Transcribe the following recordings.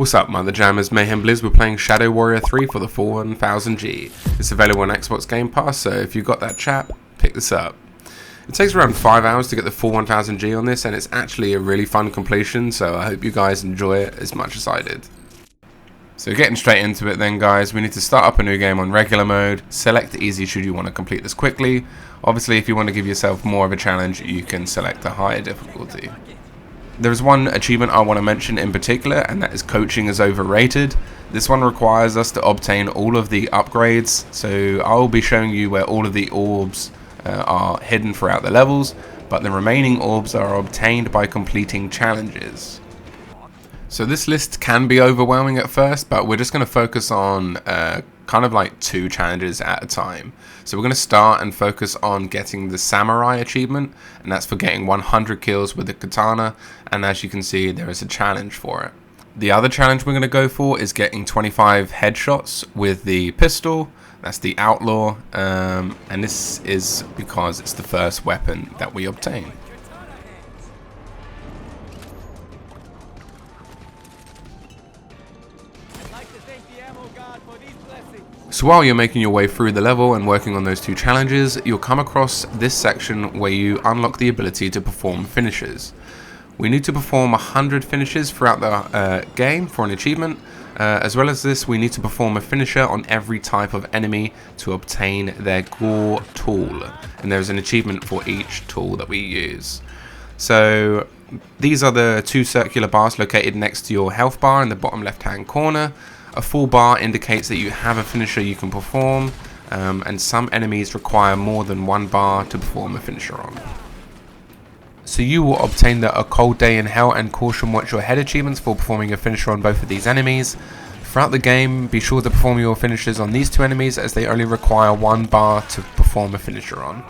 What's up, Mother Jammers, Mayhem Blizz? We're playing Shadow Warrior 3 for the 1000G. It's available on Xbox Game Pass, so if you've got that chap, pick this up. It takes around 5 hours to get the full 1000G on this, and it's actually a really fun completion, so I hope you guys enjoy it as much as I did. So getting straight into it then, guys, we need to start up a new game on regular mode. Select easy should you want to complete this quickly. Obviously, if you want to give yourself more of a challenge, you can select a higher difficulty. There is one achievement I want to mention in particular, and that is coaching is overrated. This one requires us to obtain all of the upgrades, so I'll be showing you where all of the orbs are hidden throughout the levels, but the remaining orbs are obtained by completing challenges. So this list can be overwhelming at first, but we're just going to focus on kind of like 2 challenges at a time. So we're going to start and focus on getting the Samurai achievement, and that's for getting 100 kills with the katana, and as you can see there is a challenge for it. The other challenge we're going to go for is getting 25 headshots with the pistol. That's the outlaw, and this is because it's the first weapon that we obtain. So while you're making your way through the level and working on those 2 challenges, you'll come across this section where you unlock the ability to perform finishes. We need to perform 100 finishes throughout the game for an achievement. As well as this, we need to perform a finisher on every type of enemy to obtain their Gore tool. And there's an achievement for each tool that we use. So these are the 2 circular bars located next to your health bar in the bottom left hand corner. A full bar indicates that you have a finisher you can perform, and some enemies require more than 1 bar to perform a finisher on. So you will obtain the A Cold Day in Hell and Caution Watch Your Head achievements for performing a finisher on both of these enemies. Throughout the game, be sure to perform your finishers on these 2 enemies, as they only require 1 bar to perform a finisher on,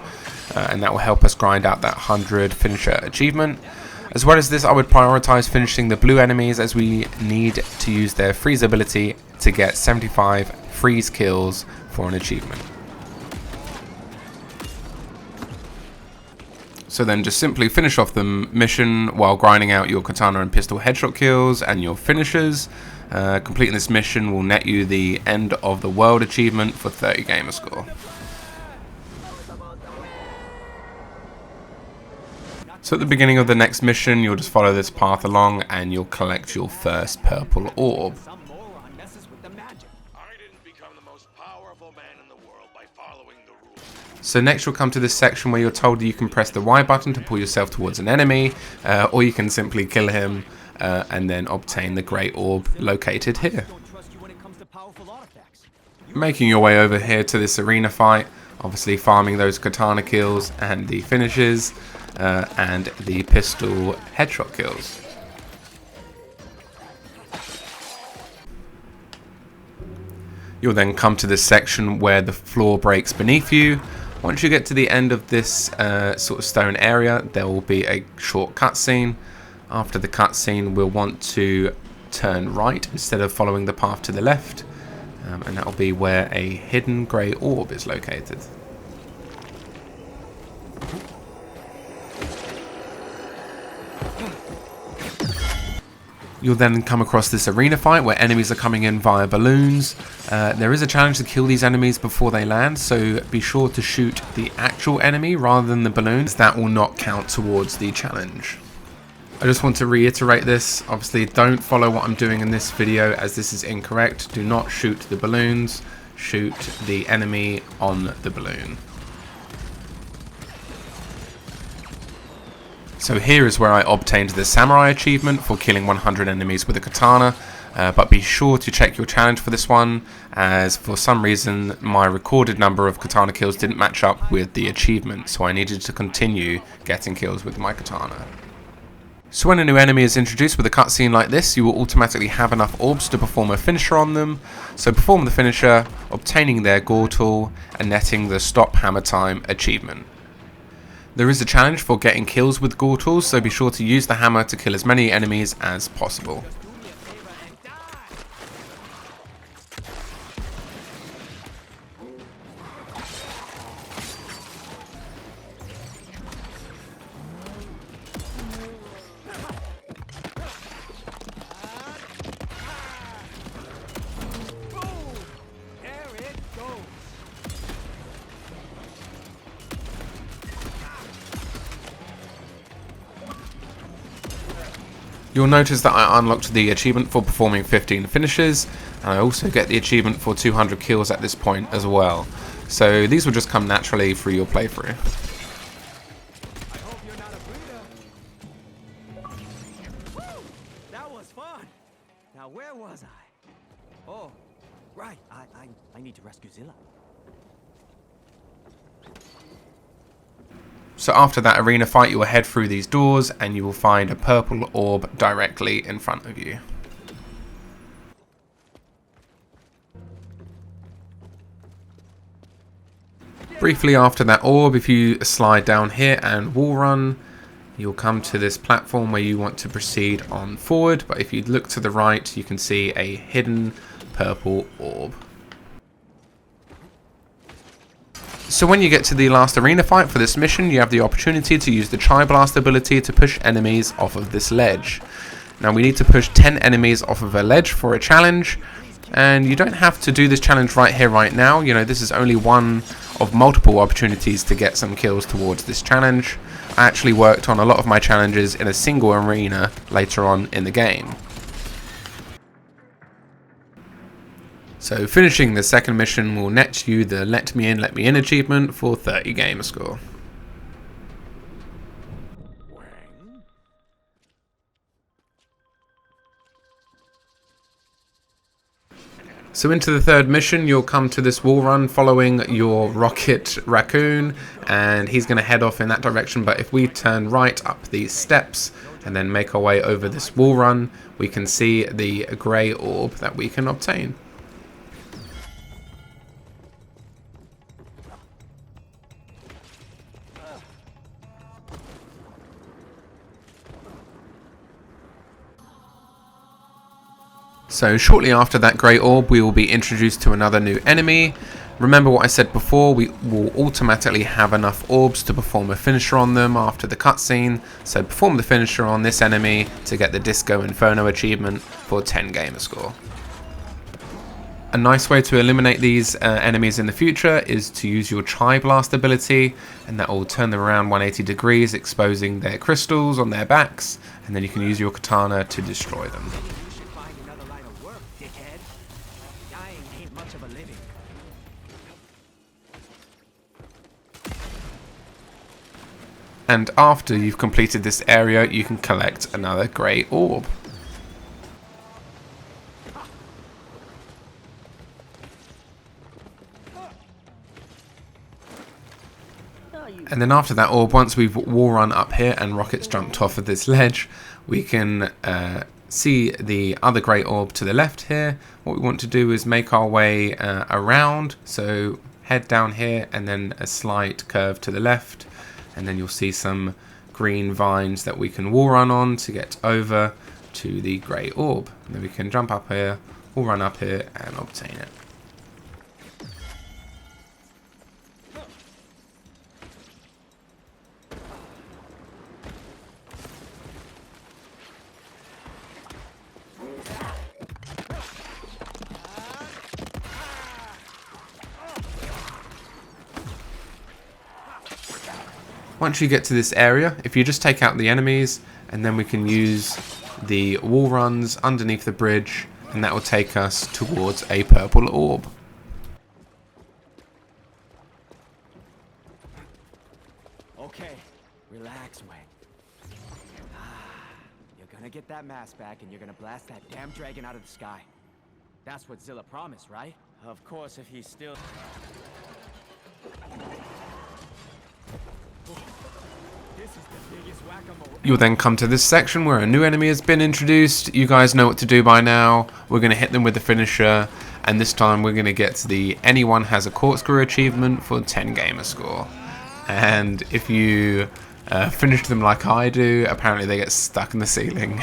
and that will help us grind out that 100 finisher achievement. As well as this, I would prioritize finishing the blue enemies, as we need to use their freeze ability to get 75 freeze kills for an achievement. So then just simply finish off the mission while grinding out your katana and pistol headshot kills and your finishers. Completing this mission will net you the end of the world achievement for 30 gamer score. So at the beginning of the next mission, you'll just follow this path along and you'll collect your first purple orb. So next you'll come to this section where you're told that you can press the Y button to pull yourself towards an enemy, or you can simply kill him and then obtain the grey orb located here. Making your way over here to this arena fight, obviously farming those katana kills and the finishes, and the pistol headshot kills. You'll then come to this section where the floor breaks beneath you. Once you get to the end of this sort of stone area, there will be a short cutscene. After the cutscene, we'll want to turn right instead of following the path to the left, and that will be where a hidden grey orb is located. You'll then come across this arena fight where enemies are coming in via balloons. There is a challenge to kill these enemies before they land, so be sure to shoot the actual enemy rather than the balloons. That will not count towards the challenge. I just want to reiterate this. Obviously, don't follow what I'm doing in this video, as this is incorrect. Do not shoot the balloons. Shoot the enemy on the balloon. So here is where I obtained the Samurai achievement for killing 100 enemies with a katana, but be sure to check your challenge for this one, as for some reason my recorded number of katana kills didn't match up with the achievement, so I needed to continue getting kills with my katana. So when a new enemy is introduced with a cutscene like this, you will automatically have enough orbs to perform a finisher on them. So perform the finisher, obtaining their Gore tool, and netting the Stop Hammertime achievement. There is a challenge for getting kills with Gore tools, so be sure to use the hammer to kill as many enemies as possible. You'll notice that I unlocked the achievement for performing 15 finishes, and I also get the achievement for 200 kills at this point as well. So these will just come naturally through your playthrough. I hope you're not a breeder. Woo! That was fun. Now where was I? Oh, right. I need to rescue Zilla. So after that arena fight, you will head through these doors and you will find a purple orb directly in front of you. Briefly after that orb, if you slide down here and wall run, you'll come to this platform where you want to proceed on forward, but if you look to the right, you can see a hidden purple orb. So when you get to the last arena fight for this mission, you have the opportunity to use the Tri-Blast ability to push enemies off of this ledge. Now we need to push 10 enemies off of a ledge for a challenge, and you don't have to do this challenge right here, right now. You know, this is only one of multiple opportunities to get some kills towards this challenge. I actually worked on a lot of my challenges in a single arena later on in the game. So finishing the second mission will net you the Let Me In achievement for 30 gamer score. Wang? So into the third mission, you'll come to this wall run following your rocket racoon, and he's going to head off in that direction. But if we turn right up these steps and then make our way over this wall run, we can see the grey orb that we can obtain. So shortly after that grey orb, we will be introduced to another new enemy. Remember what I said before, we will automatically have enough orbs to perform a finisher on them after the cutscene. So perform the finisher on this enemy to get the Disco Inferno achievement for 10 gamer score. A nice way to eliminate these enemies in the future is to use your Tri-Blast ability, and that will turn them around 180 degrees, exposing their crystals on their backs, and then you can use your katana to destroy them. And after you've completed this area, you can collect another grey orb. And then after that orb, once we've wall run up here and rockets jumped off of this ledge, we can see the other grey orb to the left here. What we want to do is make our way around, so head down here and then a slight curve to the left, and then you'll see some green vines that we can wall run on to get over to the grey orb. And then we can jump up here, wall run up here and obtain it. Once you get to this area, if you just take out the enemies, and then we can use the wall runs underneath the bridge, and that will take us towards a purple orb. Okay, relax, Wang. You're gonna get that mask back, and you're gonna blast that damn dragon out of the sky. That's what Zilla promised, right? Of course, if he's still... You'll then come to this section where a new enemy has been introduced. You guys know what to do by now. We're going to hit them with the finisher, and this time we're going to get the Anyone Has a Corkscrew achievement for 10 gamer score. And if you finish them like I do, apparently they get stuck in the ceiling.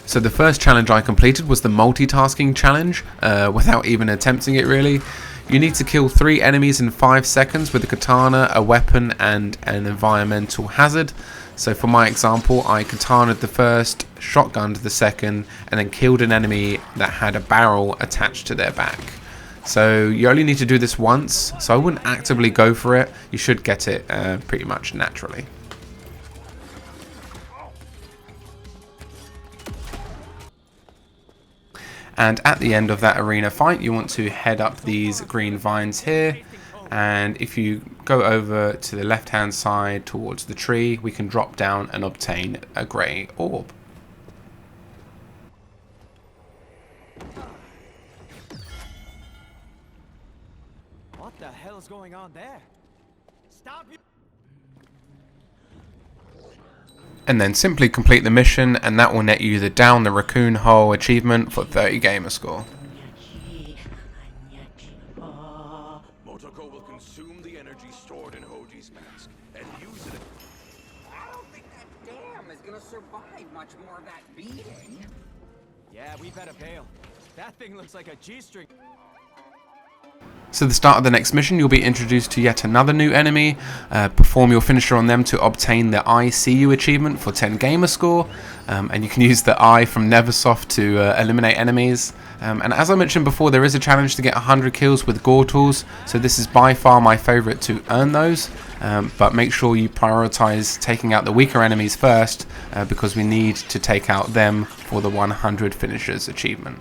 So the first challenge I completed was the multitasking challenge, without even attempting it really. You need to kill 3 enemies in 5 seconds with a katana, a weapon and an environmental hazard. So for my example, I katanaed the first, shotgunned the second, and then killed an enemy that had a barrel attached to their back. So you only need to do this once, so I wouldn't actively go for it. You should get it pretty much naturally. And at the end of that arena fight, you want to head up these green vines here. And if you go over to the left hand side towards the tree, we can drop down and obtain a grey orb. What the hell's going on there? Stop you! And then simply complete the mission, and that will net you the Down the Raccoon Hole achievement for 30 gamer score. Motoko will consume the energy stored in Hoji's mask and use it. I don't think that dam is gonna survive much more of that beating. Yeah, we better bail. That thing looks like a G-string. So at the start of the next mission, you'll be introduced to yet another new enemy. Perform your finisher on them to obtain the I See You achievement for 10 gamer score. And you can use the eye from Neversoft to eliminate enemies. And as I mentioned before, there is a challenge to get 100 kills with Gore tools. So this is by far my favourite to earn those. But make sure you prioritise taking out the weaker enemies first, because we need to take out them for the 100 finishers achievement.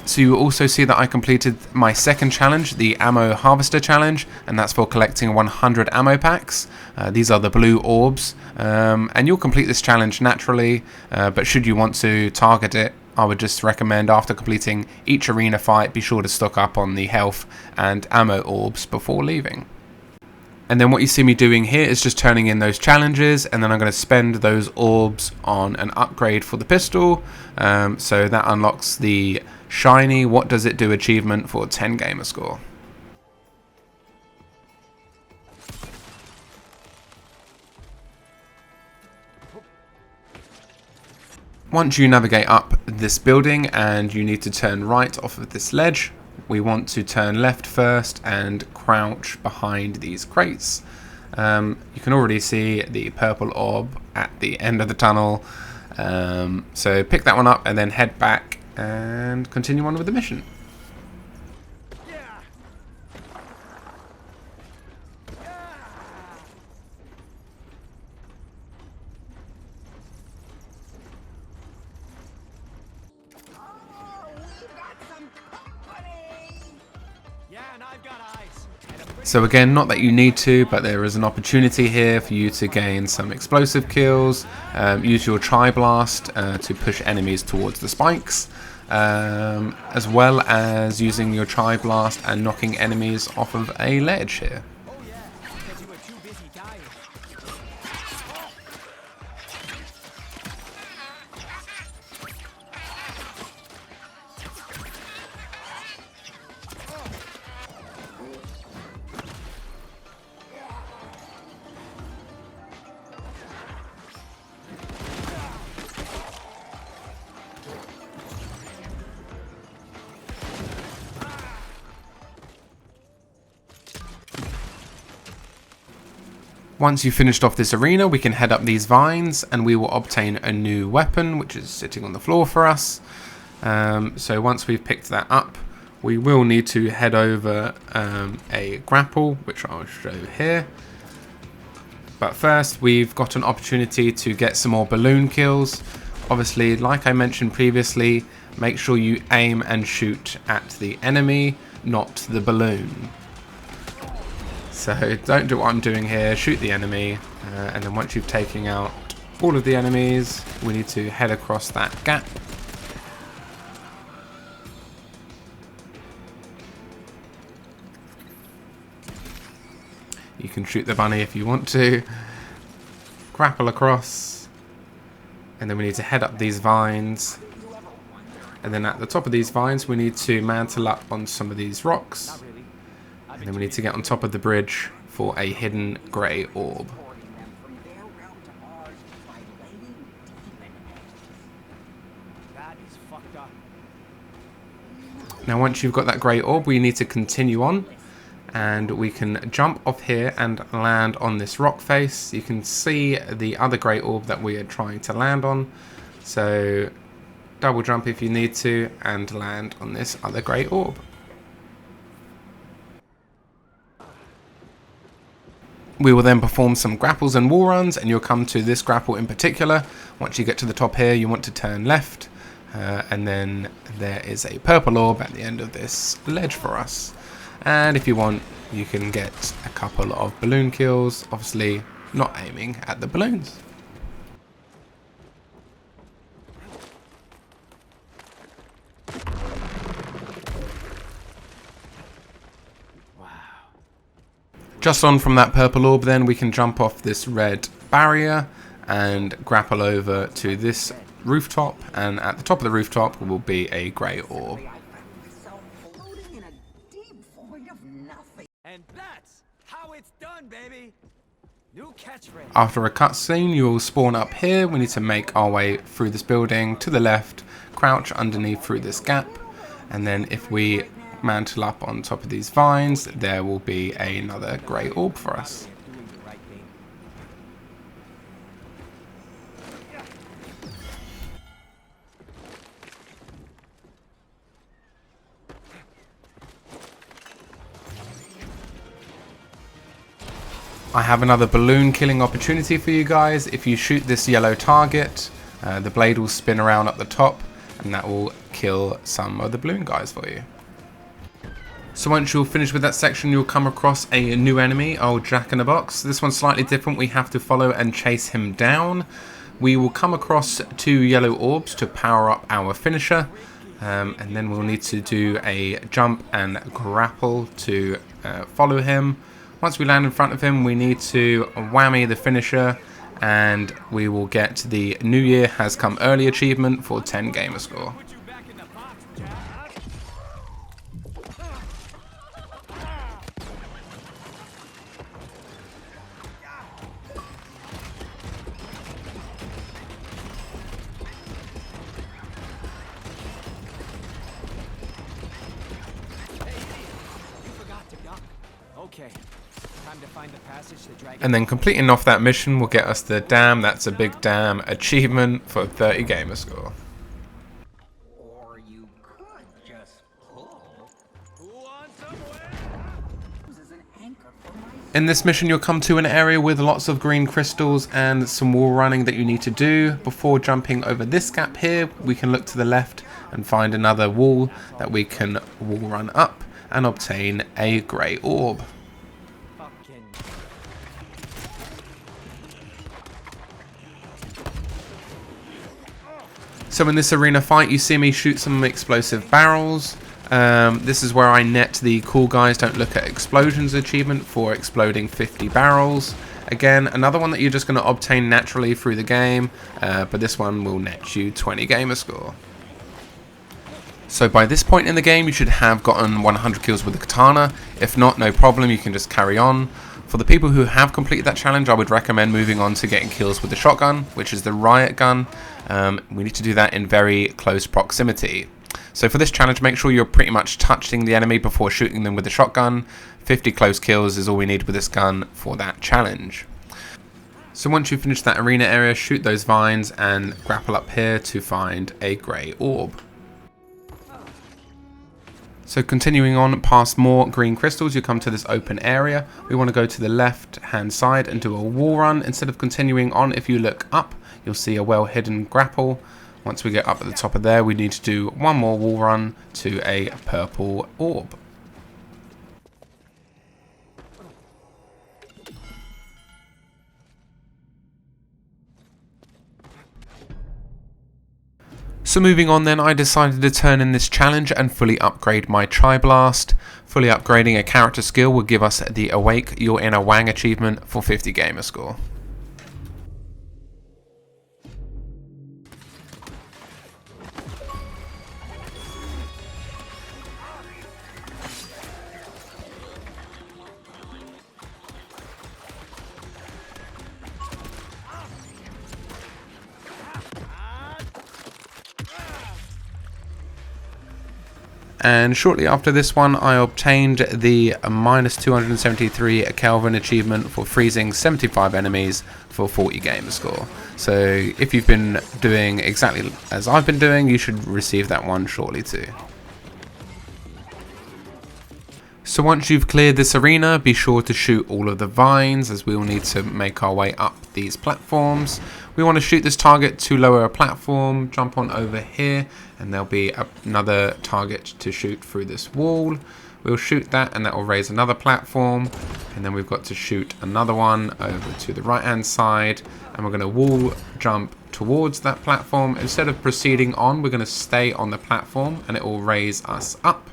So you will also see that I completed my second challenge, the Ammo Harvester Challenge, and that's for collecting 100 ammo packs. These are the blue orbs, and you'll complete this challenge naturally, but should you want to target it, I would just recommend after completing each arena fight, be sure to stock up on the health and ammo orbs before leaving. And then what you see me doing here is just turning in those challenges, and then I'm going to spend those orbs on an upgrade for the pistol. So that unlocks the shiny What Does It Do achievement for 10 gamer score. Once you navigate up this building and you need to turn right off of this ledge, we want to turn left first and crouch behind these crates. You can already see the purple orb at the end of the tunnel, so pick that one up and then head back and continue on with the mission. So again, not that you need to, but there is an opportunity here for you to gain some explosive kills. Use your Tri-Blast to push enemies towards the spikes, as well as using your Tri-Blast and knocking enemies off of a ledge here. Once you've finished off this arena, we can head up these vines and we will obtain a new weapon, which is sitting on the floor for us. So once we've picked that up, we will need to head over a grapple, which I'll show here. But first, we've got an opportunity to get some more balloon kills. Obviously, like I mentioned previously, make sure you aim and shoot at the enemy, not the balloon. So don't do what I'm doing here, shoot the enemy, and then once you've taken out all of the enemies, we need to head across that gap. You can shoot the bunny if you want to, grapple across, And then we need to head up these vines. And then at the top of these vines, we need to mantle up on some of these rocks. And then we need to get on top of the bridge for a hidden grey orb. Now once you've got that grey orb, we need to continue on. And we can jump off here and land on this rock face. You can see the other grey orb that we are trying to land on. So double jump if you need to and land on this other grey orb. We will then perform some grapples and wall runs, and you'll come to this grapple in particular. Once you get to the top here, you want to turn left, and then there is a purple orb at the end of this ledge for us. And if you want, you can get a couple of balloon kills, obviously not aiming at the balloons. Just on from that purple orb then, we can jump off this red barrier and grapple over to this rooftop, and at the top of the rooftop will be a grey orb. And that's how it's done, baby. New catchphrase. After a cutscene, you will spawn up here. We need to make our way through this building to the left, crouch underneath through this gap, and then if we mantle up on top of these vines, there will be another grey orb for us. I have another balloon killing opportunity for you guys. If you shoot this yellow target, the blade will spin around up the top, and that will kill some of the balloon guys for you. So once you're finished with that section, you'll come across a new enemy, old Jack-in-the-Box. This one's slightly different. We have to follow and chase him down. We will come across 2 yellow orbs to power up our finisher. And then we'll need to do a jump and grapple to follow him. Once we land in front of him, we need to whammy the finisher, and we will get the New Year Has Come Early achievement for 10 gamer score. Okay, time to find the passage to drag. And then completing off that mission will get us the Damn That's a Big Damn achievement for 30 gamer score. Or you could just pull. Who wants somewhere? As an anchor for my In this mission, you'll come to an area with lots of green crystals and some wall running that you need to do. Before jumping over this gap here, we can look to the left and find another wall that we can wall run up and obtain a grey orb. Fucking. So in this arena fight, you see me shoot some explosive barrels. This is where I net the cool guys don't look at explosions achievement for exploding 50 barrels. Again, another one that you're just going to obtain naturally through the game, but this one will net you 20 gamer score. So by this point in the game, you should have gotten 100 kills with the katana. If not, no problem, you can just carry on. For the people who have completed that challenge, I would recommend moving on to getting kills with the shotgun, which is the riot gun. We need to do that in very close proximity. So for this challenge, make sure you're pretty much touching the enemy before shooting them with the shotgun. 50 close kills is all we need with this gun for that challenge. So once you finish that arena area, shoot those vines and grapple up here to find a grey orb. So continuing on past more green crystals, you come to this open area. We want to go to the left hand side and do a wall run. Instead of continuing on, if you look up, you'll see a well hidden grapple. Once we get up at the top of there, we need to do one more wall run to a purple orb. So moving on then, I decided to turn in this challenge and fully upgrade my Tri-Blast. Fully upgrading a character skill will give us the Awake You're in a Wang achievement for 50 gamer score. And shortly after this one, I obtained the minus 273 Kelvin achievement for freezing 75 enemies for 40 gamer score. So if you've been doing exactly as I've been doing, you should receive that one shortly too. So once you've cleared this arena, be sure to shoot all of the vines, as we will need to make our way up these platforms. We want to shoot this target to lower a platform, jump on over here, and there'll be another target to shoot through this wall. We'll shoot that, and that will raise another platform, and then we've got to shoot another one over to the right hand side, and we're going to wall jump towards that platform. Instead of proceeding on, we're going to stay on the platform, and it will raise us up.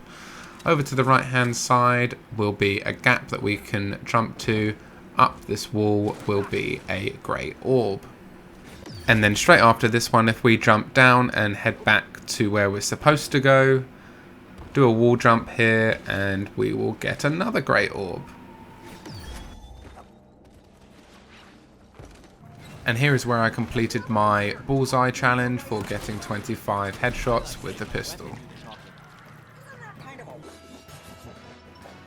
Over to the right hand side will be a gap that we can jump to. Up this wall will be a grey orb. And then straight after this one, if we jump down and head back to where we're supposed to go, do a wall jump here, and we will get another grey orb. And here is where I completed my Bullseye challenge for getting 25 headshots with the pistol.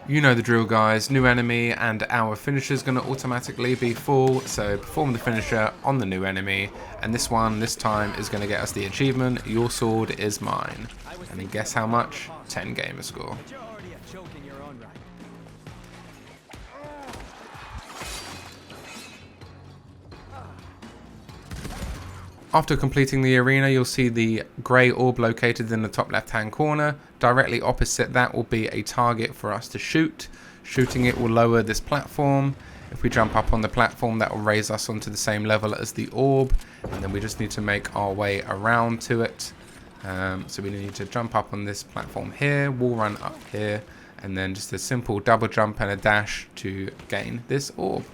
You know the drill, guys. New enemy and our finisher is going to automatically be full, so perform the finisher on the new enemy, and this time is going to get us the achievement, Your Sword Is Mine. And then guess how much? 10 gamer score. After completing the arena, you'll see the grey orb located in the top left hand corner. Directly opposite that will be a target for us to shoot. Shooting it will lower this platform. If we jump up on the platform, that will raise us onto the same level as the orb, and then we just need to make our way around to it. So we need to jump up on this platform here, wall run up here, and then just a simple double jump and a dash to gain this orb.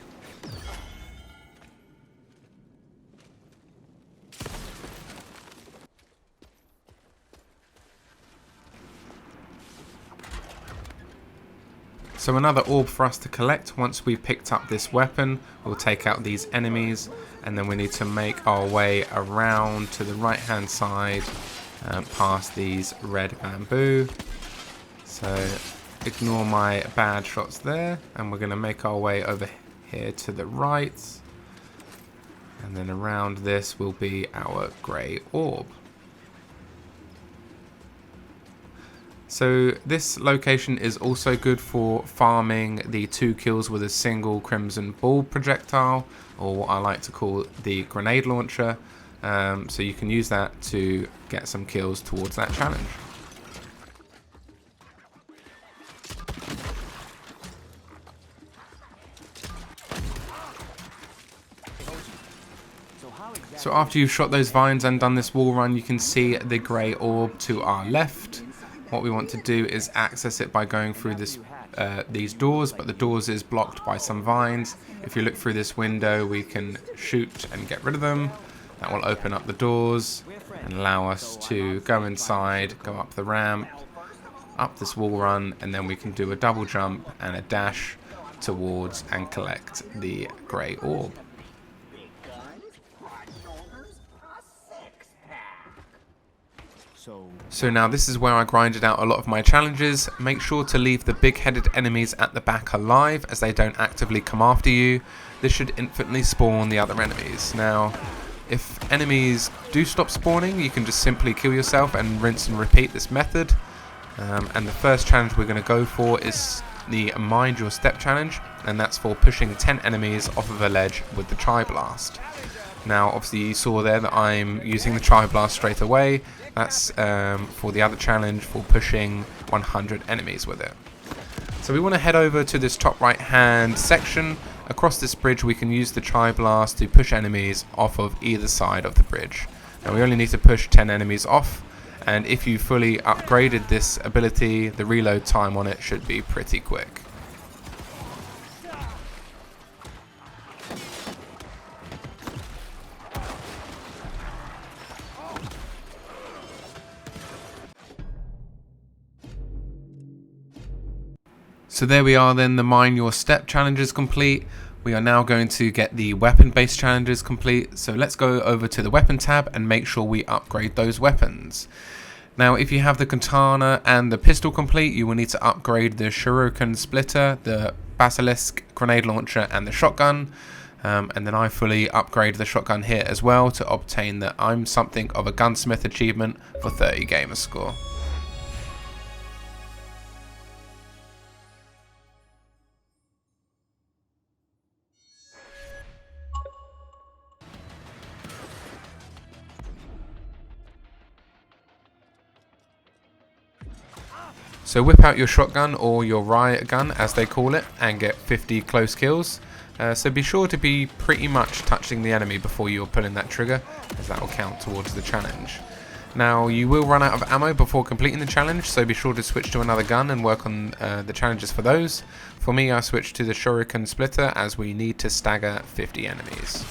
So another orb for us to collect. Once we've picked up this weapon, we'll take out these enemies, and then we need to make our way around to the right hand side, past these red bamboo. So ignore my bad shots there, and we're going to make our way over here to the right, and then around this will be our grey orb. So this location is also good for farming the 2 kills with a single crimson ball projectile, or what I like to call the grenade launcher. So you can use that to get some kills towards that challenge. So after you've shot those vines and done this wall run, you can see the grey orb to our left. What we want to do is access it by going through this, these doors, but the doors is blocked by some vines. If you look through this window, we can shoot and get rid of them. That will open up the doors and allow us to go inside, go up the ramp, up this wall run, and then we can do a double jump and a dash towards and collect the grey orb. So now this is where I grinded out a lot of my challenges. Make sure to leave the big-headed enemies at the back alive, as they don't actively come after you. This should instantly spawn the other enemies. Now, if enemies do stop spawning, you can just simply kill yourself and rinse and repeat this method. And the first challenge we're going to go for is the Mind Your Step challenge, and that's for pushing 10 enemies off of a ledge with the Tri-Blast. Now obviously you saw there that I'm using the Tri-Blast straight away. That's for the other challenge for pushing 100 enemies with it. So we want to head over to this top right hand section. Across this bridge we can use the Tri-Blast to push enemies off of either side of the bridge. Now we only need to push 10 enemies off, and if you fully upgraded this ability, the reload time on it should be pretty quick. So there we are then, the Mind Your Step challenge is complete. We are now going to get the weapon based challenges complete. So let's go over to the weapon tab and make sure we upgrade those weapons. Now, if you have the katana and the pistol complete, you will need to upgrade the shuriken splitter, the basilisk grenade launcher, and the shotgun. And then I fully upgrade the shotgun here as well to obtain the I'm something of a gunsmith achievement for 30 gamer score. So whip out your shotgun or your riot gun as they call it and get 50 close kills. So be sure to be pretty much touching the enemy before you're pulling that trigger, as that will count towards the challenge. Now you will run out of ammo before completing the challenge, so be sure to switch to another gun and work on the challenges for those. For me, I switched to the shuriken splitter as we need to stagger 50 enemies.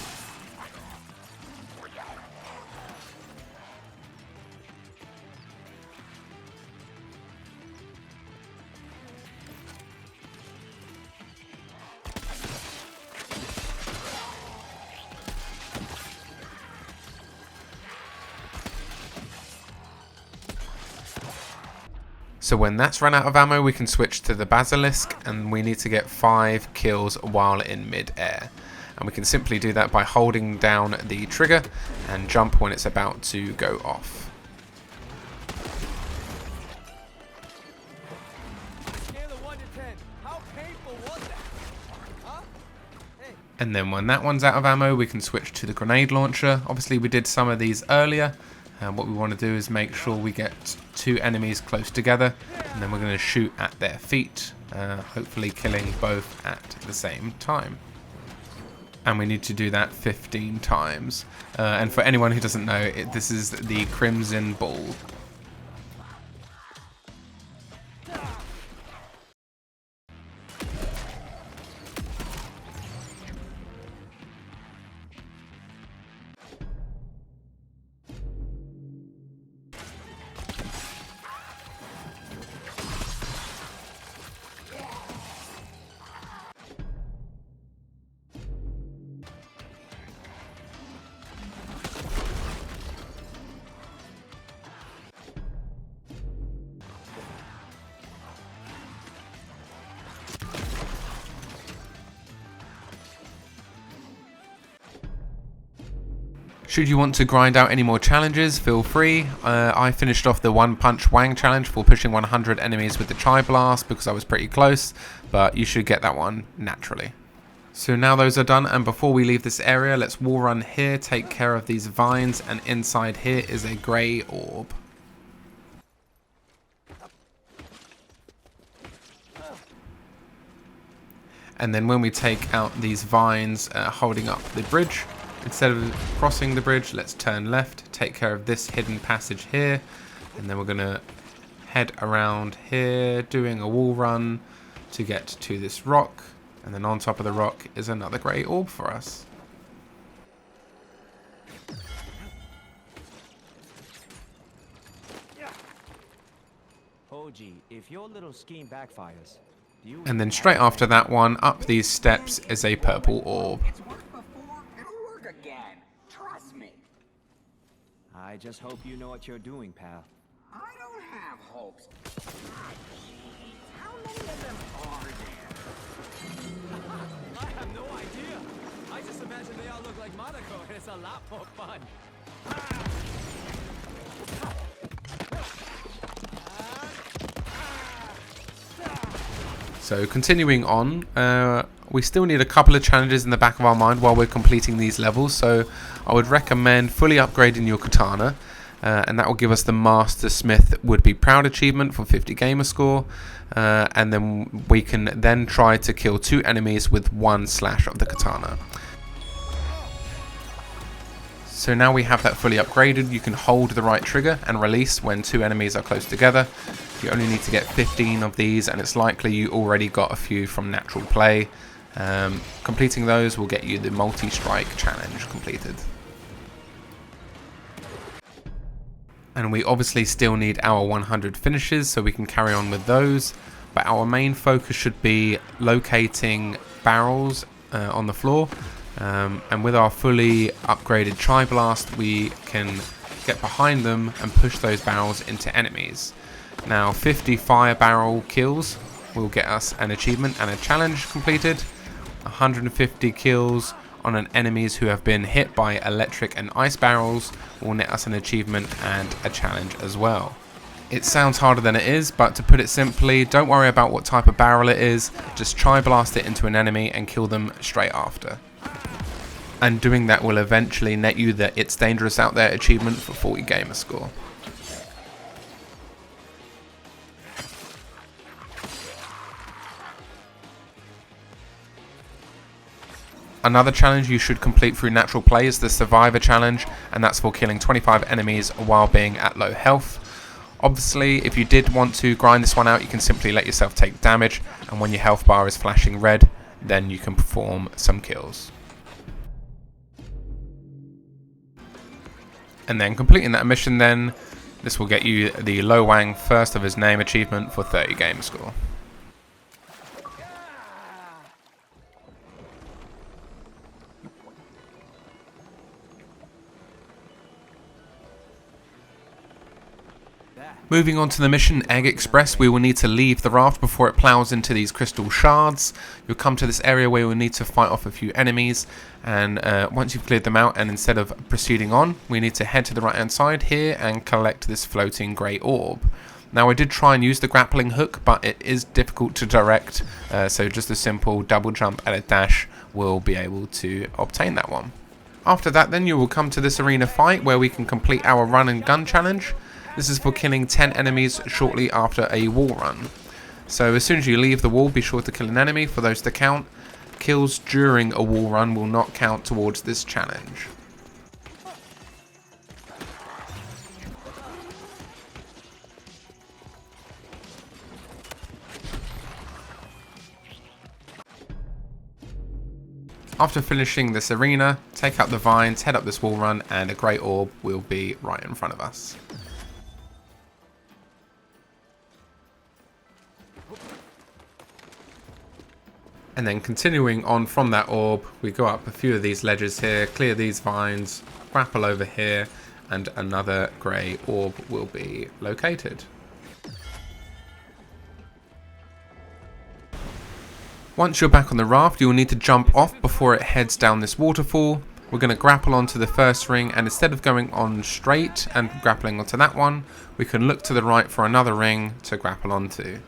So when that's run out of ammo, we can switch to the basilisk, and we need to get 5 kills while in mid-air. And we can simply do that by holding down the trigger and jump when it's about to go off. Scale of 1 to 10. How painful was that? Huh? Hey. And then when that one's out of ammo, we can switch to the grenade launcher. Obviously we did some of these earlier. What we want to do is make sure we get 2 enemies close together, and then we're going to shoot at their feet, hopefully killing both at the same time. And we need to do that 15 times. And for anyone who doesn't know, this is the Crimson Ball. Should you want to grind out any more challenges, feel free. I finished off the One Punch Wang challenge for pushing 100 enemies with the Chi Blast because I was pretty close, but you should get that one naturally. So now those are done, and before we leave this area, let's wall run here, take care of these vines, and inside here is a grey orb. And then when we take out these vines holding up the bridge, instead of crossing the bridge, let's turn left, take care of this hidden passage here, and then we're going to head around here, doing a wall run to get to this rock, and then on top of the rock is another grey orb for us. Hoji, if your little scheme backfires, and then straight after that one, up these steps is a purple orb. It's worked before, it'll work again. Trust me. I just hope you know what you're doing, pal. I don't have hopes. How many of them are there? I have no idea. I just imagine they all look like Monaco, and it's a lot more fun. So continuing on, we still need a couple of challenges in the back of our mind while we're completing these levels, so I would recommend fully upgrading your katana, and that will give us the Master Smith Would Be Proud achievement for 50 gamer score, and then we can then try to kill 2 enemies with 1 slash of the katana. So now we have that fully upgraded, you can hold the right trigger and release when 2 enemies are close together. You only need to get 15 of these, and it's likely you already got a few from natural play. Completing those will get you the multi-strike challenge completed. And we obviously still need our 100 finishes, so we can carry on with those. But our main focus should be locating barrels on the floor. And with our fully upgraded Chi Blast, we can get behind them and push those barrels into enemies. Now 50 fire barrel kills will get us an achievement and a challenge completed. 150 kills on an enemies who have been hit by electric and ice barrels will net us an achievement and a challenge as well. It sounds harder than it is, but to put it simply, don't worry about what type of barrel it is, just try blast it into an enemy and kill them straight after. And doing that will eventually net you the It's Dangerous Out There achievement for 40 gamer score. Another challenge you should complete through natural play is the Survivor challenge, and that's for killing 25 enemies while being at low health. Obviously, if you did want to grind this one out, you can simply let yourself take damage, and when your health bar is flashing red, then you can perform some kills. And then completing that mission then, this will get you the Low Wang first of his name achievement for 30 gamer score. Moving on to the mission Egg Express, we will need to leave the raft before it plows into these crystal shards. You'll come to this area where you'll need to fight off a few enemies, and once you've cleared them out, and instead of proceeding on, we need to head to the right hand side here and collect this floating grey orb. Now I did try and use the grappling hook, but it is difficult to direct, so just a simple double jump and a dash will be able to obtain that one. After that then you will come to this arena fight where we can complete our run and gun challenge. This is for killing 10 enemies shortly after a wall run. So as soon as you leave the wall, be sure to kill an enemy for those to count. Kills during a wall run will not count towards this challenge. After finishing this arena, take out the vines, head up this wall run, and a grey orb will be right in front of us. And then continuing on from that orb, we go up a few of these ledges here, clear these vines, grapple over here, and another grey orb will be located. Once you're back on the raft, you will need to jump off before it heads down this waterfall. We're going to grapple onto the first ring, and instead of going on straight and grappling onto that one, we can look to the right for another ring to grapple onto.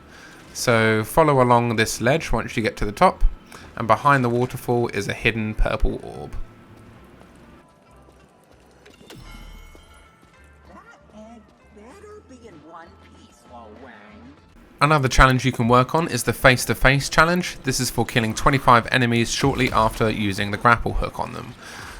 So follow along this ledge once you get to the top, and behind the waterfall is a hidden purple orb. That egg better be in one piece, Wang. Another challenge you can work on is the face-to-face challenge. This is for killing 25 enemies shortly after using the grapple hook on them.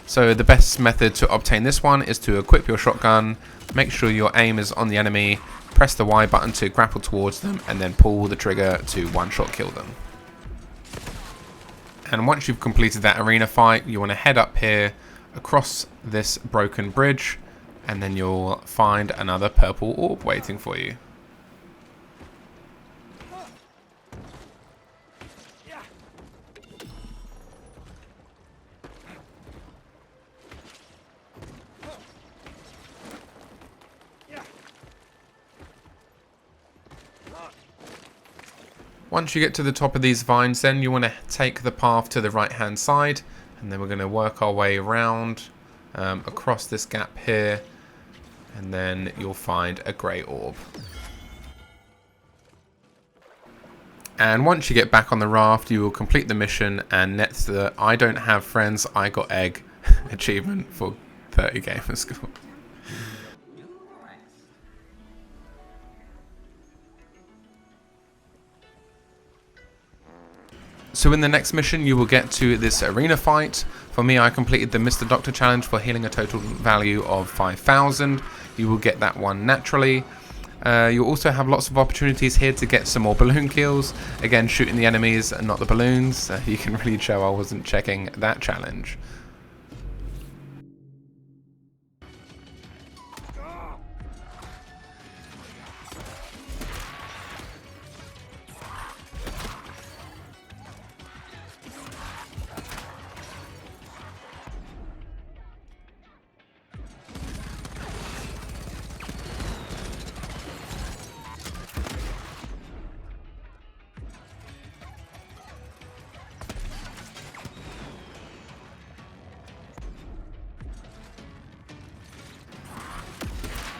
So the best method to obtain this one is to equip your shotgun, make sure your aim is on the enemy, press the Y button to grapple towards them, and then pull the trigger to one-shot kill them. And once you've completed that arena fight, you want to head up here across this broken bridge, and then you'll find another purple orb waiting for you. Once you get to the top of these vines, then you want to take the path to the right hand side, and then we're going to work our way around across this gap here, and then you'll find a grey orb. And once you get back on the raft, you will complete the mission and net the I don't have friends, I got egg achievement for 30 gamer score. So in the next mission you will get to this arena fight. For me, I completed the Mr.Doctor challenge for healing a total value of 5,000. You will get that one naturally. You'll also have lots of opportunities here to get some more balloon kills. Again, shooting the enemies and not the balloons. You can really show I wasn't checking that challenge.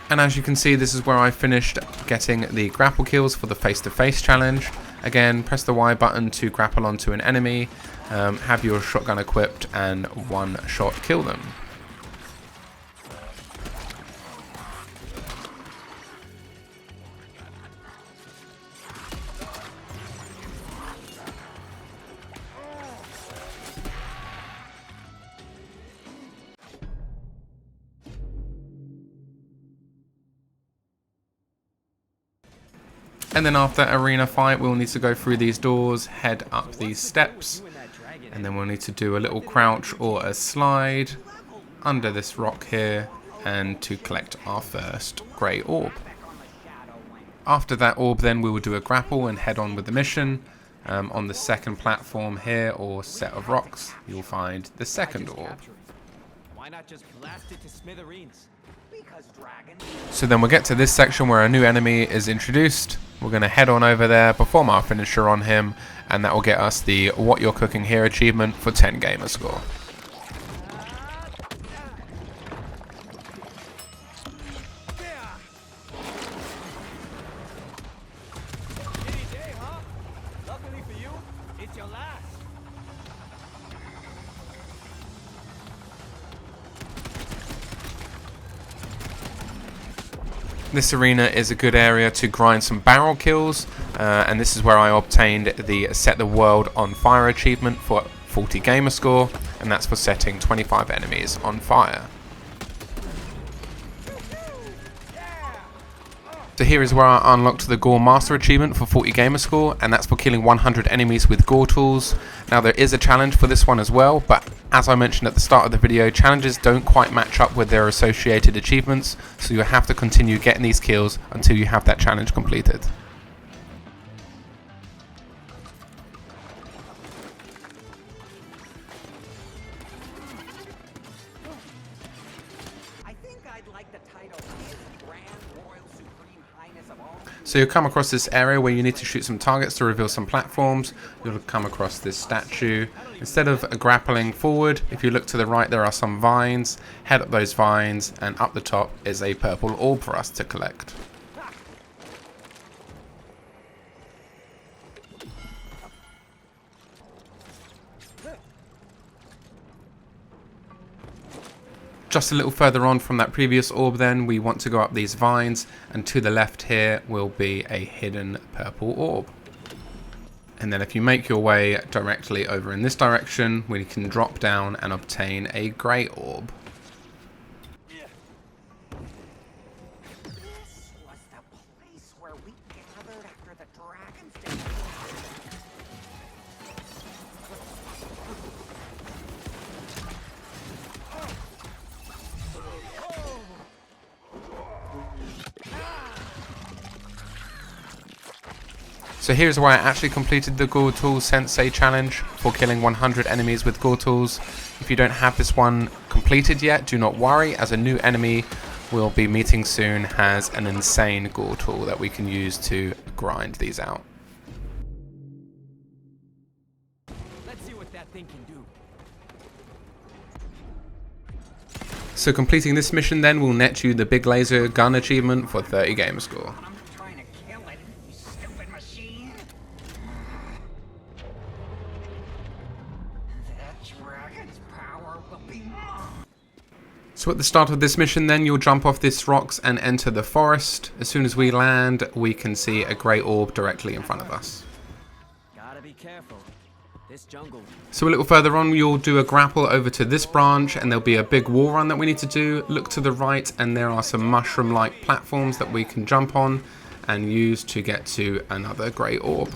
And as you can see, this is where I finished getting the grapple kills for the face-to-face challenge. Again, press the Y button to grapple onto an enemy, have your shotgun equipped, and one shot kill them. And then after that arena fight, we'll need to go through these doors, head up these steps, and then we'll need to do a little crouch or a slide under this rock here, and to collect our first grey orb. After that orb then we will do a grapple and head on with the mission. On the second platform here, or set of rocks, you'll find the second orb. Why not just blast it to smithereens? Because dragons. So then we'll get to this section where a new enemy is introduced. We're going to head on over there, perform our finisher on him, and that will get us the What You're Cooking Here achievement for 10 gamer score. Any day, huh? Luckily for you, it's your last. This arena is a good area to grind some barrel kills, and this is where I obtained the Set the World on Fire achievement for 40 gamer score, and that's for setting 25 enemies on fire. So here is where I unlocked the Gore Master achievement for 40 gamer score, and that's for killing 100 enemies with Gore tools. Now there is a challenge for this one as well, but as I mentioned at the start of the video, challenges don't quite match up with their associated achievements, so you have to continue getting these kills until you have that challenge completed. I think I'd like the title His Grand Royal Supreme Highness of all. So you'll come across this area where you need to shoot some targets to reveal some platforms. You'll come across this statue. Instead of grappling forward, if you look to the right, there are some vines. Head up those vines, and up the top is a purple orb for us to collect. Just a little further on from that previous orb then, we want to go up these vines, and to the left here will be a hidden purple orb. And then if you make your way directly over in this direction, we can drop down and obtain a grey orb. This was the place where we gathered after the dragon's day. So here's where I actually completed the Gore Tools Sensei challenge for killing 100 enemies with Gore Tools. If you don't have this one completed yet, do not worry, as a new enemy we'll be meeting soon has an insane Gore Tool that we can use to grind these out. Let's see what that thing can do. So completing this mission then will net you the Big Laser Gun achievement for 30 gamer score. I'm trying to kill it, you stupid machine. That dragon's power will be mine. So at the start of this mission then, you'll jump off these rocks and enter the forest. As soon as we land, we can see a grey orb directly in front of us. Gotta be careful. This jungle. So a little further on, you'll do a grapple over to this branch, and there'll be a big wall run that we need to do. Look to the right, and there are some mushroom-like platforms that we can jump on and use to get to another grey orb.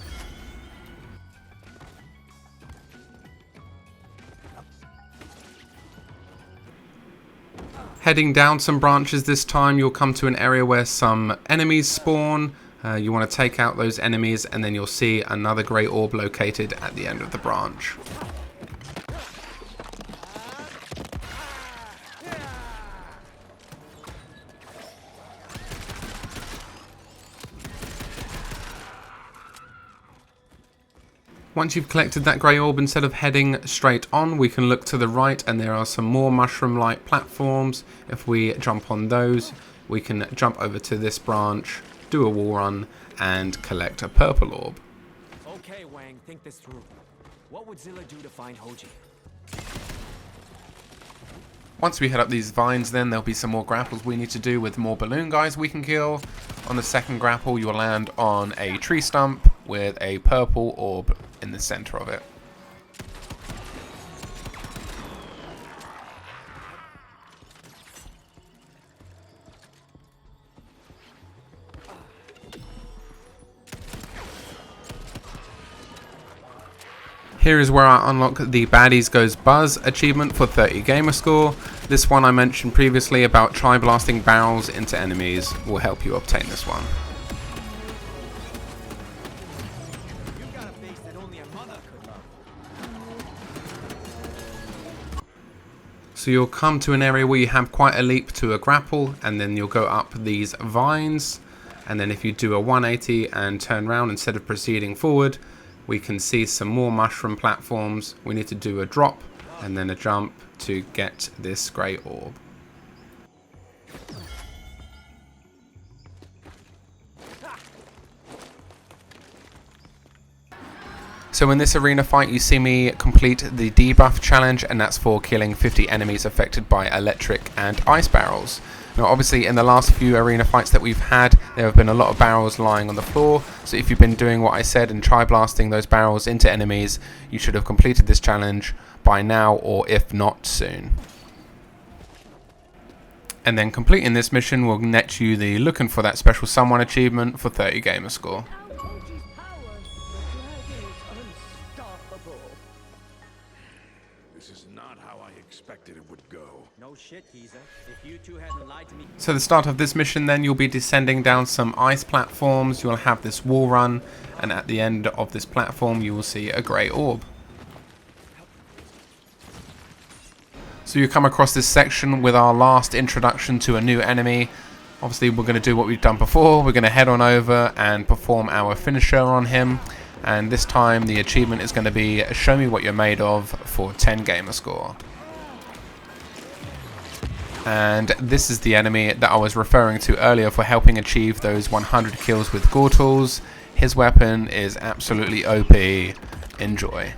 Heading down some branches this time, you'll come to an area where some enemies spawn. You want to take out those enemies, and then you'll see another grey orb located at the end of the branch. Once you've collected that grey orb, instead of heading straight on, we can look to the right, and there are some more mushroom-like platforms. If we jump on those, we can jump over to this branch, do a wall run, and collect a purple orb. Okay, Wang, think this through. What would Zilla do to find Hoji? Once we head up these vines, then there'll be some more grapples we need to do with more balloon guys we can kill. On the second grapple, you'll land on a tree stump with a purple orb in the center of it. Here is where I unlock the Baddies Goes Buzz achievement for 30 gamer score. This one I mentioned previously about try blasting barrels into enemies will help you obtain this one. You got a face that only a mother could love. So you'll come to an area where you have quite a leap to a grapple, and then you'll go up these vines, and then if you do a 180 and turn around instead of proceeding forward, we can see some more mushroom platforms. We need to do a drop and then a jump to get this grey orb. So in this arena fight you see me complete the Debuffed challenge, and that's for killing 50 enemies affected by electric and ice barrels. Now obviously in the last few arena fights that we've had, there have been a lot of barrels lying on the floor, so if you've been doing what I said and try blasting those barrels into enemies, you should have completed this challenge by now, or if not, soon. And then completing this mission will net you the Lookin for that special someone achievement for 30 gamer score. This is not how I expected it would go. No shit, geezer. If you two hadn't lied to me. So the start of this mission then, you'll be descending down some ice platforms, you'll have this wall run, and at the end of this platform you will see a grey orb. So you come across this section with our last introduction to a new enemy. Obviously we're going to do what we've done before, we're going to head on over and perform our finisher on him, and this time the achievement is going to be show me what you're made of for 10 gamer score. And this is the enemy that I was referring to earlier for helping achieve those 100 kills with Gore tools. His weapon is absolutely OP. Enjoy.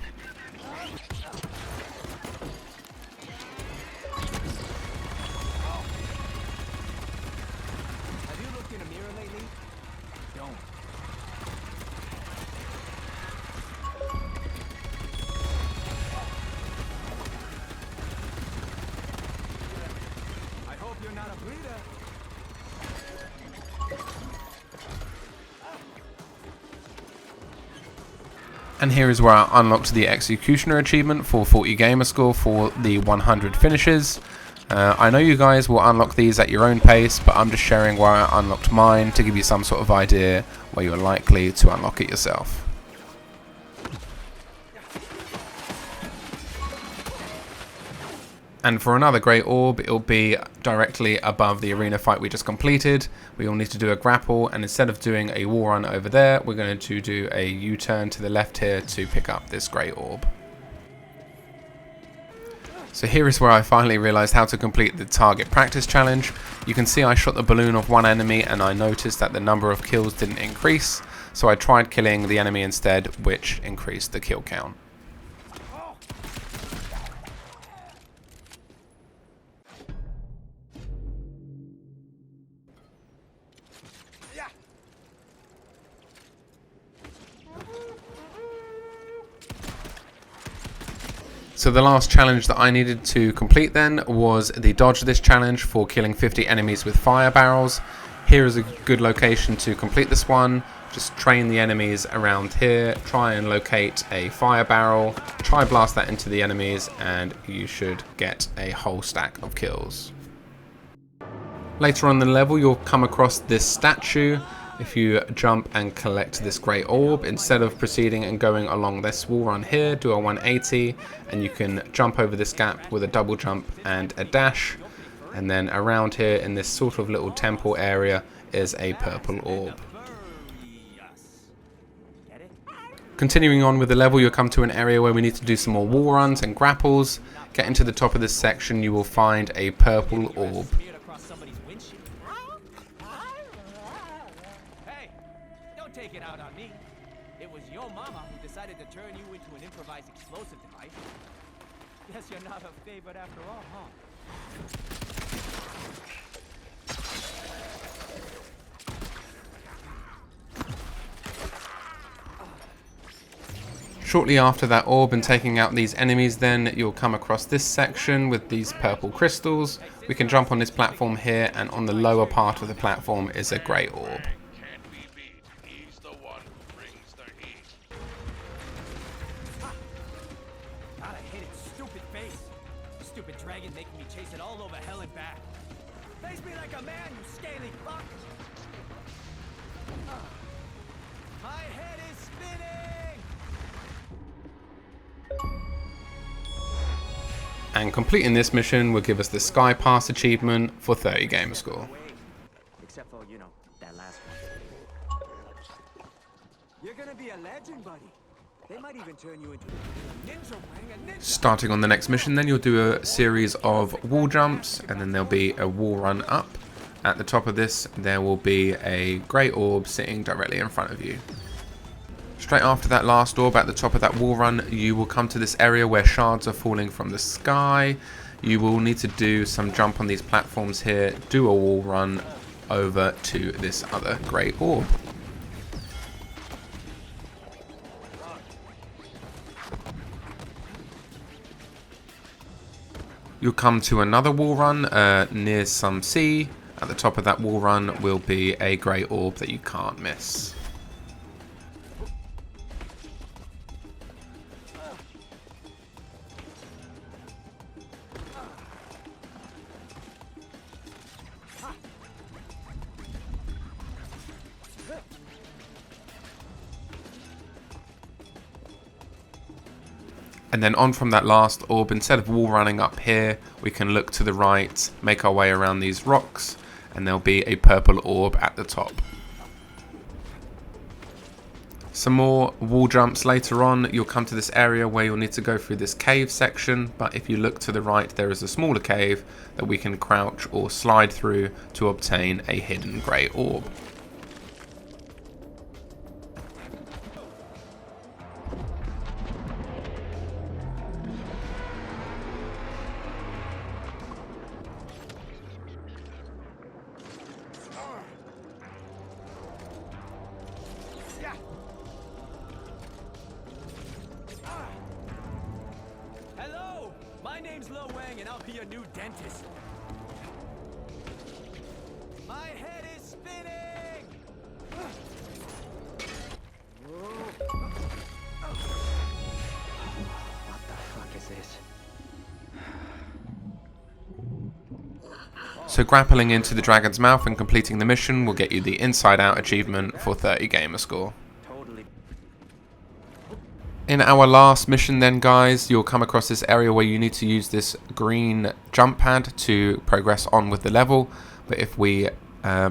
Have you looked in a mirror lately? Don't. I hope you're not a breeder. And here is where I unlocked the Executioner achievement for 40 gamer score for the 100 finishes. I know you guys will unlock these at your own pace, but I'm just sharing where I unlocked mine to give you some sort of idea where you're likely to unlock it yourself. And for another grey orb, it'll be directly above the arena fight we just completed. We all need to do a grapple, and instead of doing a wall run over there, we're going to do a U-turn to the left here to pick up this grey orb. So here is where I finally realised how to complete the target practice challenge. You can see I shot the balloon of one enemy and I noticed that the number of kills didn't increase, so I tried killing the enemy instead, which increased the kill count. So the last challenge that I needed to complete then was the dodge this challenge for killing 50 enemies with fire barrels. Here is a good location to complete this one. Just train the enemies around here, try and locate a fire barrel, try blast that into the enemies, and you should get a whole stack of kills. Later on in the level you'll come across this statue. If you jump and collect this grey orb, instead of proceeding and going along this wall run here, do a 180 and you can jump over this gap with a double jump and a dash, and then around here in this sort of little temple area is a purple orb. Continuing on with the level, you'll come to an area where we need to do some more wall runs and grapples. Getting to the top of this section you will find a purple orb. Don't take it out on me. It was your mama who decided to turn you into an improvised explosive device. Guess you're not her favorite after all, huh? Shortly after that orb and taking out these enemies, then you'll come across this section with these purple crystals. We can jump on this platform here, and on the lower part of the platform is a grey orb. Can't be beat. He's the one who brings the heat. God, I hate its stupid face. Stupid dragon making me chase it all over hell and back. Face me like a man, you scaly fuck! My head is spinning! And completing this mission will give us the Sky Pass achievement for 30 gamer score. Except for, you know, that last one. You're gonna be a legend, buddy. They might even turn you into a ninja, Wang, a ninja. Starting on the next mission, then you'll do a series of wall jumps, and then there'll be a wall run up. At the top of this, there will be a grey orb sitting directly in front of you. Straight after that last orb at the top of that wall run, you will come to this area where shards are falling from the sky. You will need to do some jump on these platforms here, do a wall run over to this other grey orb. You'll come to another wall run near some sea. At the top of that wall run will be a grey orb that you can't miss. And then on from that last orb, instead of wall running up here, we can look to the right, make our way around these rocks, and there'll be a purple orb at the top. Some more wall jumps later on. You'll come to this area where you'll need to go through this cave section, but if you look to the right, there is a smaller cave that we can crouch or slide through to obtain a hidden grey orb. Hello, my name's Wang, and I'll be your new dentist. My head is spinning. What the fuck is this? So grappling into the dragon's mouth and completing the mission will get you the Inside Out achievement for 30 gamer score. Totally. In our last mission then, guys, you'll come across this area where you need to use this green jump pad to progress on with the level. But if we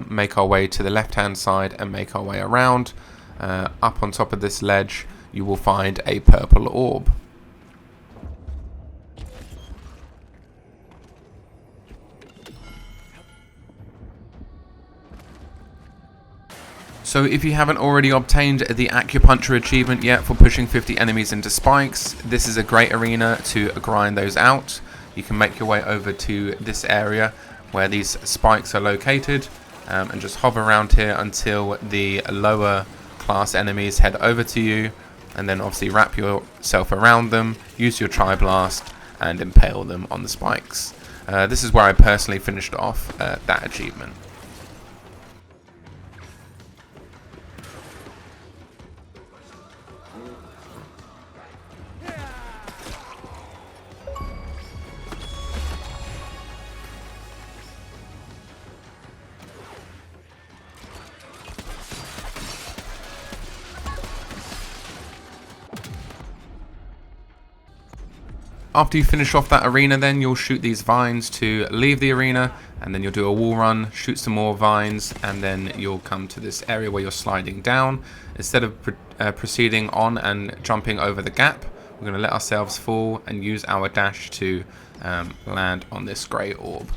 make our way to the left hand side and make our way around, up on top of this ledge, you will find a purple orb. So if you haven't already obtained the Acupuncture achievement yet for pushing 50 enemies into spikes, this is a great arena to grind those out. You can make your way over to this area where these spikes are located and just hover around here until the lower class enemies head over to you, and then obviously wrap yourself around them, use your Tri-Blast and impale them on the spikes. This is where I personally finished off that achievement. After you finish off that arena, then you'll shoot these vines to leave the arena, and then you'll do a wall run, shoot some more vines, and then you'll come to this area where you're sliding down. Instead of proceeding on and jumping over the gap, we're going to let ourselves fall and use our dash to land on this grey orb.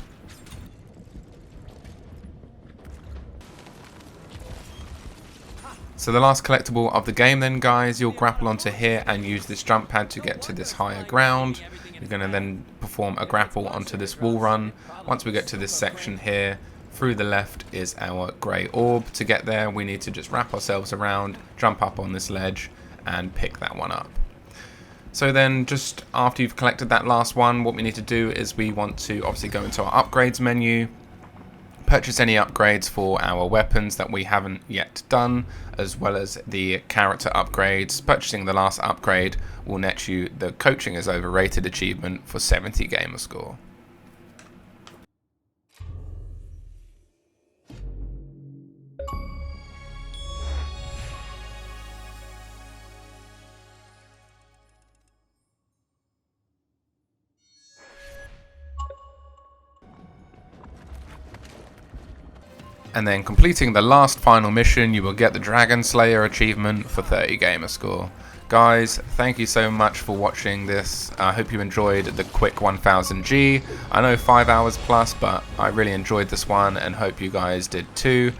So the last collectible of the game then, guys, you'll grapple onto here and use this jump pad to get to this higher ground. You're going to then perform a grapple onto this wall run. Once we get to this section here, through the left is our grey orb. To get there, we need to just wrap ourselves around, jump up on this ledge, and pick that one up. So then, just after you've collected that last one, what we need to do is we want to obviously go into our upgrades menu, purchase any upgrades for our weapons that we haven't yet done, as well as the character upgrades. Purchasing the last upgrade will net you the Coaching is Overrated achievement for 70 gamer score. And then completing the last final mission, you will get the Dragon Slayer achievement for 30 gamer score. Guys, thank you so much for watching this. I hope you enjoyed the quick 1000G. I know 5 hours plus, but I really enjoyed this one and hope you guys did too.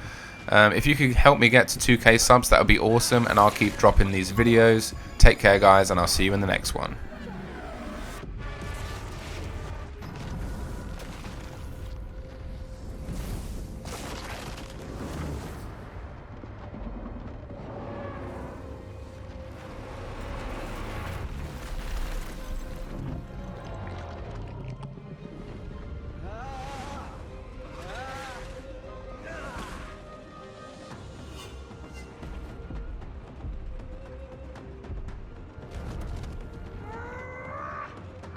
If you could help me get to 2k subs, that would be awesome, and I'll keep dropping these videos. Take care, guys, and I'll see you in the next one.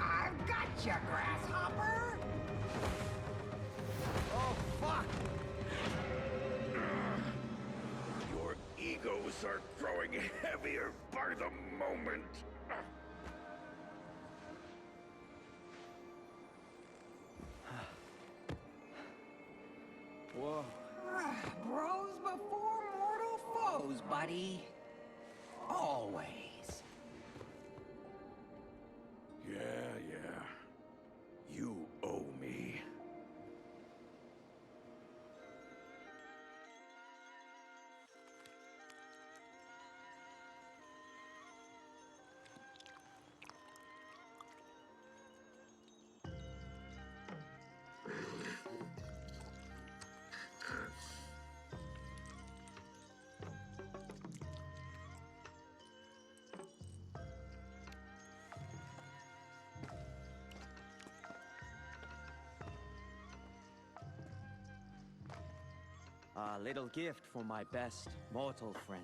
I've got you, grasshopper! Oh, fuck! Your egos are growing heavier by the moment. Whoa. Bros before mortal foes, buddy. Always. Yeah. You owe me. A little gift for my best mortal friend.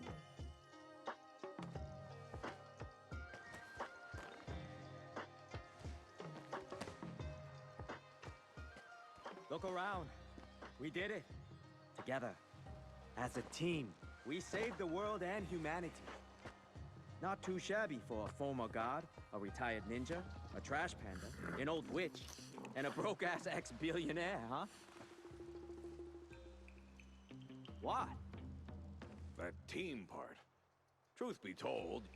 Look around. We did it. Together. As a team. We saved the world and humanity. Not too shabby for a former god, a retired ninja, a trash panda, an old witch, and a broke-ass ex-billionaire, huh? What? That team part. Truth be told,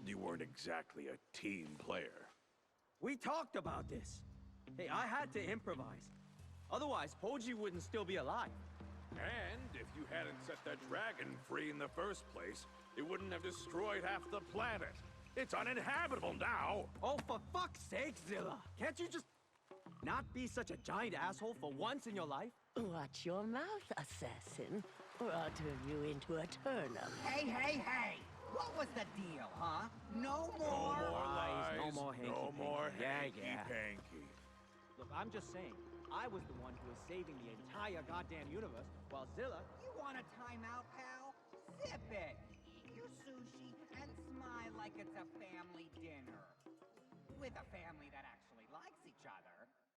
you weren't exactly a team player. We talked about this. Hey, I had to improvise. Otherwise, Poji wouldn't still be alive. And if you hadn't set that dragon free in the first place, it wouldn't have destroyed half the planet. It's uninhabitable now. Oh, for fuck's sake, Zilla. Can't you just not be such a giant asshole for once in your life? Watch your mouth, assassin, or I'll turn you into a turnip. Hey! What was the deal, huh? No more? No more lies, no more hanky-panky. no more Yeah. hanky-panky. Look, I'm just saying, I was the one who was saving the entire goddamn universe, while Zilla... You want a timeout, pal? Sip it. Eat your sushi and smile like it's a family dinner.